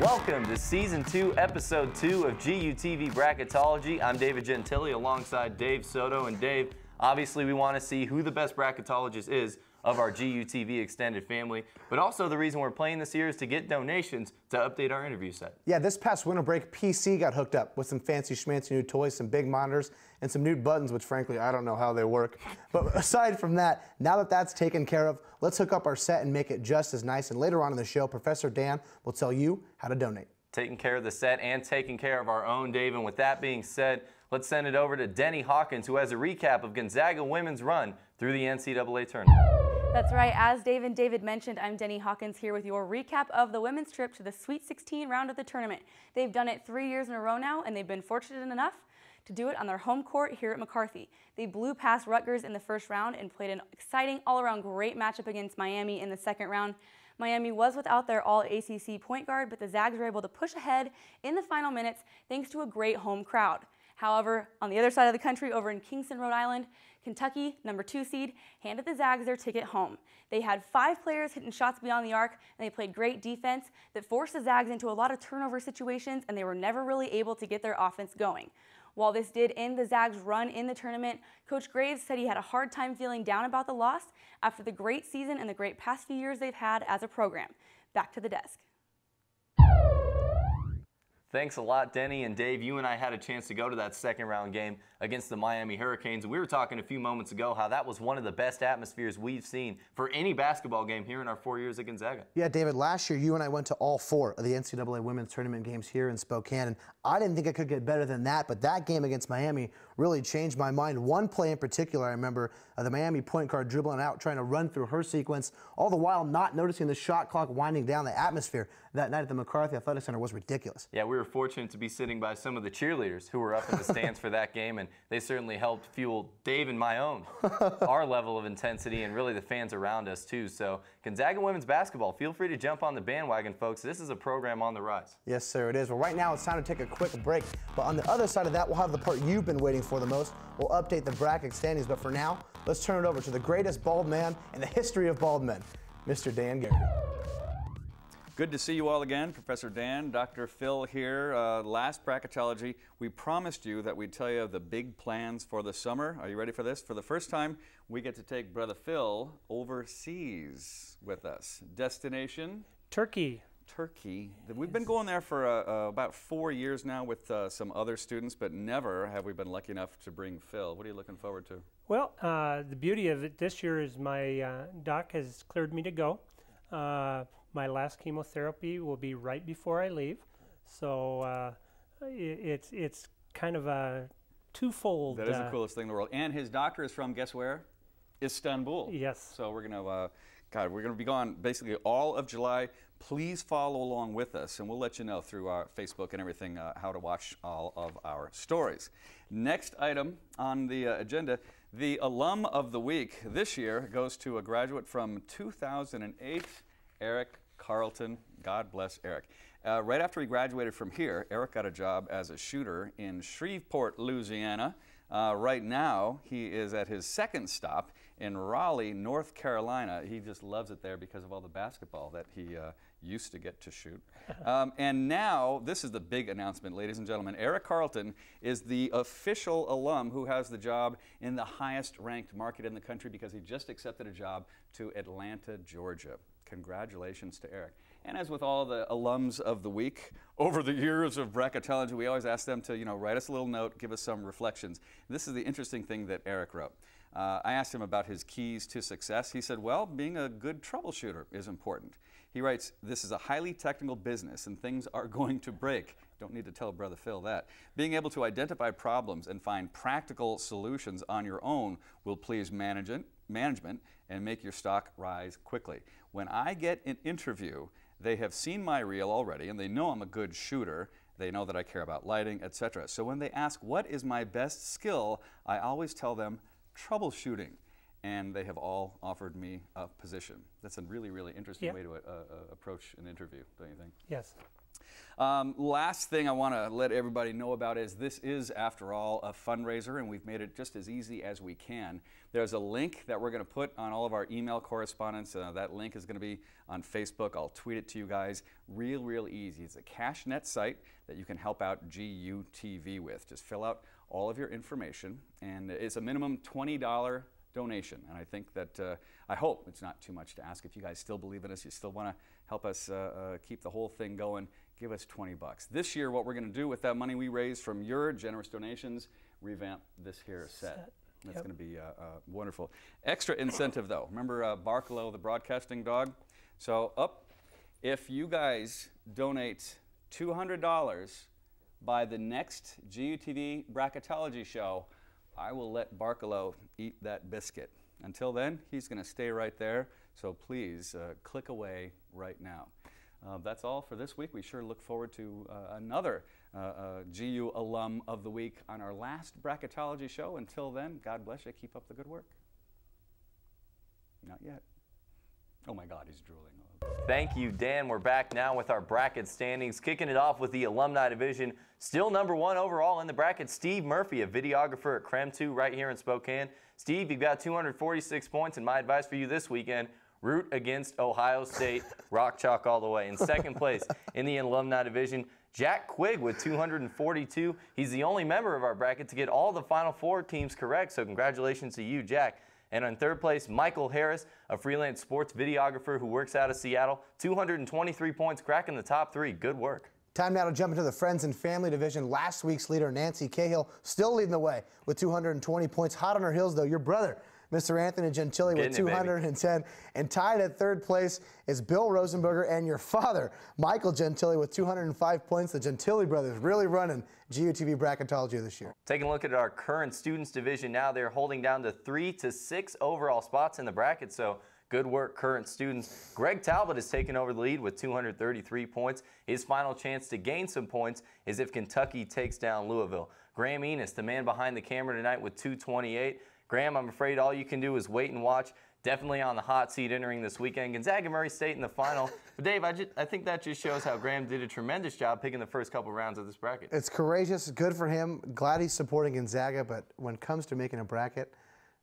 Welcome to Season 2, Episode 2 of GUTV Bracketology. I'm David Gentili alongside Dave Soto. And Dave, obviously we want to see who the best bracketologist is of our GUTV extended family, but also the reason we're playing this year is to get donations to update our interview set. Yeah, this past winter break, PC got hooked up with some fancy schmancy new toys, some big monitors, and some new buttons, which frankly, I don't know how they work. But aside from that, now that that's taken care of, let's hook up our set and make it just as nice. And later on in the show, Professor Dan will tell you how to donate. Taking care of the set and taking care of our own, Dave. And with that being said, let's send it over to Denny Hawkins, who has a recap of Gonzaga women's run through the NCAA tournament. That's right. As Dave and David mentioned, I'm Denny Hawkins here with your recap of the women's trip to the Sweet 16 round of the tournament. They've done it 3 years in a row now, and they've been fortunate enough to do it on their home court here at McCarthy. They blew past Rutgers in the first round and played an exciting all-around great matchup against Miami in the second round. Miami was without their all-ACC point guard, but the Zags were able to push ahead in the final minutes thanks to a great home crowd. However, on the other side of the country, over in Kingston, Rhode Island, Kentucky, number 2 seed, handed the Zags their ticket home. They had 5 players hitting shots beyond the arc, and they played great defense that forced the Zags into a lot of turnover situations, and they were never really able to get their offense going. While this did end the Zags' run in the tournament, Coach Graves said he had a hard time feeling down about the loss after the great season and the great past few years they've had as a program. Back to the desk. Thanks a lot, Denny. And Dave, you and I had a chance to go to that second round game against the Miami Hurricanes. We were talking a few moments ago how that was one of the best atmospheres we've seen for any basketball game here in our 4 years at Gonzaga. Yeah, David, last year you and I went to all 4 of the NCAA women's tournament games here in Spokane, and I didn't think it could get better than that, but that game against Miami really changed my mind. One play in particular, I remember the Miami point guard dribbling out, trying to run through her sequence, all the while not noticing the shot clock winding down. The atmosphere that night at the McCarthy Athletic Center was ridiculous. Yeah, we were fortunate to be sitting by some of the cheerleaders who were up in the stands for that game, and they certainly helped fuel Dave and my own, our level of intensity, and really the fans around us too. So Gonzaga women's basketball, feel free to jump on the bandwagon, folks. This is a program on the rise. Yes, sir, it is. Well, right now it's time to take a quick break, but on the other side of that, we'll have the part you've been waiting for the most. We'll update the bracket standings, but for now, let's turn it over to the greatest bald man in the history of bald men, Mr. Dan Garrity. Good to see you all again. Professor Dan, Dr. Phil here. Last Bracketology, we promised you that we'd tell you the big plans for the summer. Are you ready for this? For the first time, we get to take Brother Phil overseas with us. Destination? Turkey. Turkey. We've been going there for about 4 years now with some other students, but never have we been lucky enough to bring Phil. What are you looking forward to? Well, the beauty of it this year is my doc has cleared me to go. My last chemotherapy will be right before I leave, so it's kind of a twofold. That is the coolest thing in the world. And his doctor is from, guess where? Istanbul. Yes. So we're gonna, we're gonna be gone basically all of July. Please follow along with us, and we'll let you know through our Facebook and everything how to watch all of our stories. Next item on the agenda, the alum of the week this year goes to a graduate from 2008, Eric Carlton. God bless Eric. Right after he graduated from here, Eric got a job as a shooter in Shreveport, Louisiana. Right now, he is at his second stop in Raleigh, North Carolina. He just loves it there because of all the basketball that he used to get to shoot. And now, this is the big announcement, ladies and gentlemen. Eric Carlton is the official alum who has the job in the highest ranked market in the country because he just accepted a job to Atlanta, Georgia. Congratulations to Eric. And as with all the alums of the week, over the years of bracketology, we always ask them to, write us a little note, give us some reflections. This is the interesting thing that Eric wrote. I asked him about his keys to success. He said, well, being a good troubleshooter is important. He writes, this is a highly technical business and things are going to break. Don't need to tell Brother Phil that. Being able to identify problems and find practical solutions on your own will please management and make your stock rise quickly. When I get an interview, they have seen my reel already and they know I'm a good shooter. They know that I care about lighting, etc. So when they ask what is my best skill, I always tell them troubleshooting. And they have all offered me a position. That's a really, really interesting way to approach an interview, don't you think? Yes. Last thing I want to let everybody know about is this is, after all, a fundraiser, and we've made it just as easy as we can. There's a link that we're going to put on all of our email correspondence. That link is going to be on Facebook. I'll tweet it to you guys. Real easy. It's a CashNet site that you can help out GUTV with. Just fill out all of your information, and it's a minimum $20 donation. And I think that, I hope it's not too much to ask. If you guys still believe in us, you still want to help us keep the whole thing going, give us 20 bucks. This year, what we're going to do with that money we raise from your generous donations, revamp this here set. That's going to be wonderful. Extra incentive, though. Remember Barkalow, the broadcasting dog? So if you guys donate $200 by the next GUTV Bracketology show, I will let Barkalow eat that biscuit. Until then, he's going to stay right there. So please click away right now. That's all for this week. We sure look forward to another GU alum of the week on our last Bracketology show. Until then, God bless you. Keep up the good work. Not yet. Oh my God, he's drooling. Thank you, Dan. We're back now with our bracket standings, kicking it off with the Alumni Division. Still #1 overall in the bracket, Steve Murphy, a videographer at Creme 2 right here in Spokane. Steve, you've got 246 points, and my advice for you this weekend, root against Ohio State, rock chalk all the way. In second place in the Alumni Division, Jack Quigg with 242. He's the only member of our bracket to get all the Final Four teams correct, so congratulations to you, Jack. And in third place, Michael Harris, a freelance sports videographer who works out of Seattle, 223 points, cracking the top 3. Good work. Time now to jump into the Friends and Family Division. Last week's leader, Nancy Cahill, still leading the way with 220 points. Hot on her heels, though, your brother, Mr. Anthony Gentili, with 210. And tied at third place is Bill Rosenberger and your father, Michael Gentili, with 205 points. The Gentili brothers really running GUTV Bracketology this year. Taking a look at our current students division now, they're holding down to 3 to 6 overall spots in the bracket, so good work, current students. Greg Talbot has taken over the lead with 233 points. His final chance to gain some points is if Kentucky takes down Louisville. Graham Enos, the man behind the camera tonight, with 228. Graham, I'm afraid all you can do is wait and watch. Definitely on the hot seat entering this weekend. Gonzaga Murray State in the final. But Dave, I think that just shows how Graham did a tremendous job picking the first couple rounds of this bracket. It's courageous, good for him. Glad he's supporting Gonzaga, but when it comes to making a bracket,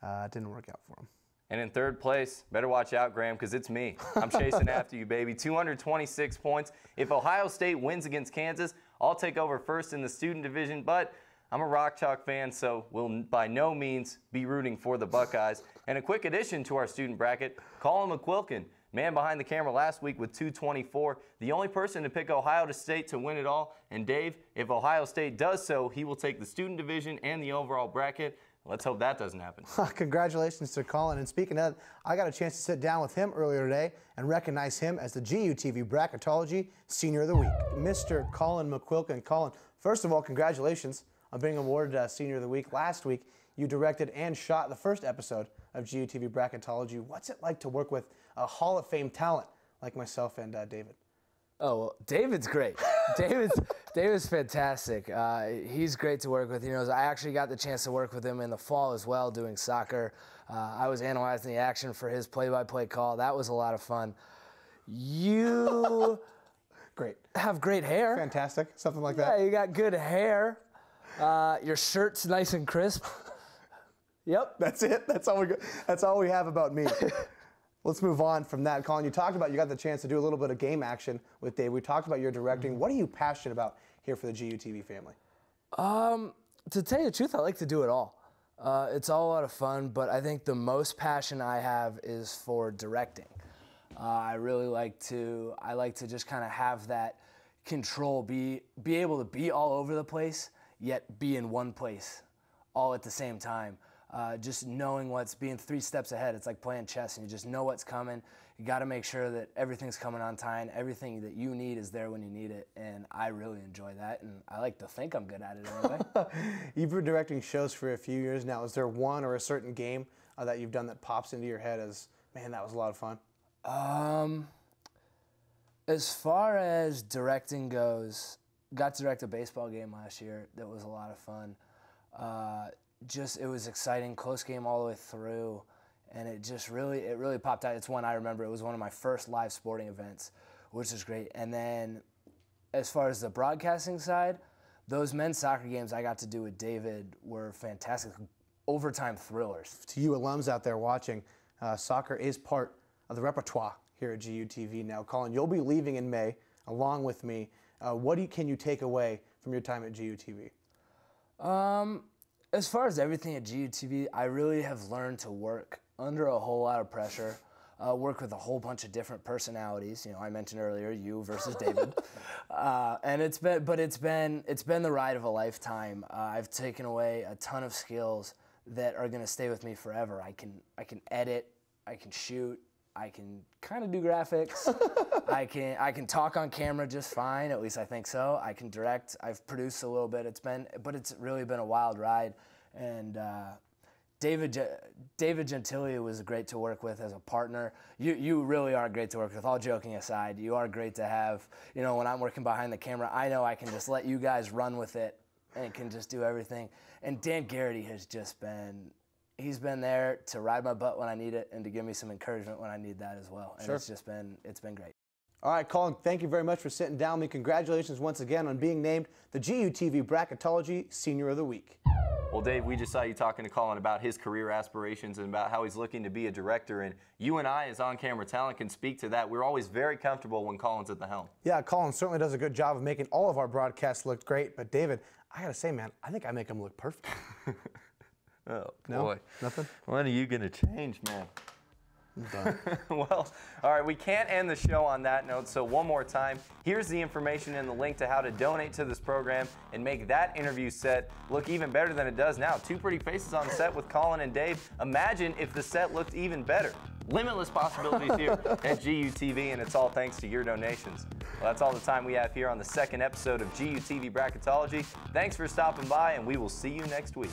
it didn't work out for him. And in third place, better watch out, Graham, because it's me. I'm chasing after you, baby. 226 points. If Ohio State wins against Kansas, I'll take over first in the student division, but I'm a Rock Chalk fan, so we'll by no means be rooting for the Buckeyes. And a quick addition to our student bracket, Colin McQuilkin, man behind the camera last week with 224, the only person to pick Ohio State to win it all. And Dave, if Ohio State does so, he will take the student division and the overall bracket. Let's hope that doesn't happen. Congratulations to Colin. And speaking of, I got a chance to sit down with him earlier today and recognize him as the GUTV Bracketology Senior of the Week. Mr. Colin McQuilkin. Colin, first of all, congratulations on being awarded Senior of the Week. Last week, you directed and shot the first episode of GUTV Bracketology. What's it like to work with a Hall of Fame talent like myself and David? Oh, well, David's great. David's fantastic. He's great to work with. You know, I actually got the chance to work with him in the fall as well, doing soccer. I was analyzing the action for his play-by-play call. That was a lot of fun. You have great hair. Fantastic, something like that. Yeah, you got good hair. Your shirt's nice and crisp. Yep. That's it. That's all we have about me. Let's move on from that. Colin, you got the chance to do a little bit of game action with Dave. We talked about your directing. What are you passionate about here for the GUTV family? To tell you the truth, I like to do it all. It's all a lot of fun, but I think the most passion I have is for directing. I like to just kind of have that control, be able to be all over the place, yet be in one place all at the same time. Just knowing being 3 steps ahead. It's like playing chess, and you just know what's coming. You got to make sure that everything's coming on time. Everything that you need is there when you need it, and I really enjoy that, and I like to think I'm good at it anyway. You've been directing shows for a few years now. Is there one or a certain game that you've done that pops into your head as, man, that was a lot of fun? As far as directing goes, got to direct a baseball game last year. That was a lot of fun. It was exciting, close game all the way through, and it really popped out. It's one I remember. It was one of my first live sporting events, which is great. And then as far as the broadcasting side, those men's soccer games I got to do with David were fantastic, overtime thrillers. To you alums out there watching, soccer is part of the repertoire here at GUTV now. Colin, you'll be leaving in May along with me. What can you take away from your time at GUTV? As far as everything at GUTV, I really have learned to work under a whole lot of pressure, work with a whole bunch of different personalities. You know, I mentioned earlier, you versus David. And it's been the ride of a lifetime. I've taken away a ton of skills that are going to stay with me forever. I can edit, I can shoot, I can kind of do graphics. I can talk on camera just fine, at least I think so. I can direct. I've produced a little bit. But it's really been a wild ride. And David Gentilia was great to work with as a partner. You really are great to work with. All joking aside, you are great to have. You know, when I'm working behind the camera, I know I can just let you guys run with it and can just do everything. And Dan Garrity has just been. He's been there to ride my butt when I need it and to give me some encouragement when I need that as well. And it's been great. All right, Colin, thank you very much for sitting down with me. Congratulations once again on being named the GUTV Bracketology Senior of the Week. Well, Dave, we just saw you talking to Colin about his career aspirations and about how he's looking to be a director. And you and I, as on-camera talent, can speak to that. We're always very comfortable when Colin's at the helm. Yeah, Colin certainly does a good job of making all of our broadcasts look great. But, David, I got to say, man, I think I make them look perfect. Oh, no? boy. Nothing? When are you going to change, man? I'm done. Well, all right, we can't end the show on that note, so one more time, here's the information and the link to how to donate to this program and make that interview set look even better than it does now. Two pretty faces on set with Colin and Dave. Imagine if the set looked even better. Limitless possibilities here at GUTV, and it's all thanks to your donations. Well, that's all the time we have here on the second episode of GUTV Bracketology. Thanks for stopping by, and we will see you next week.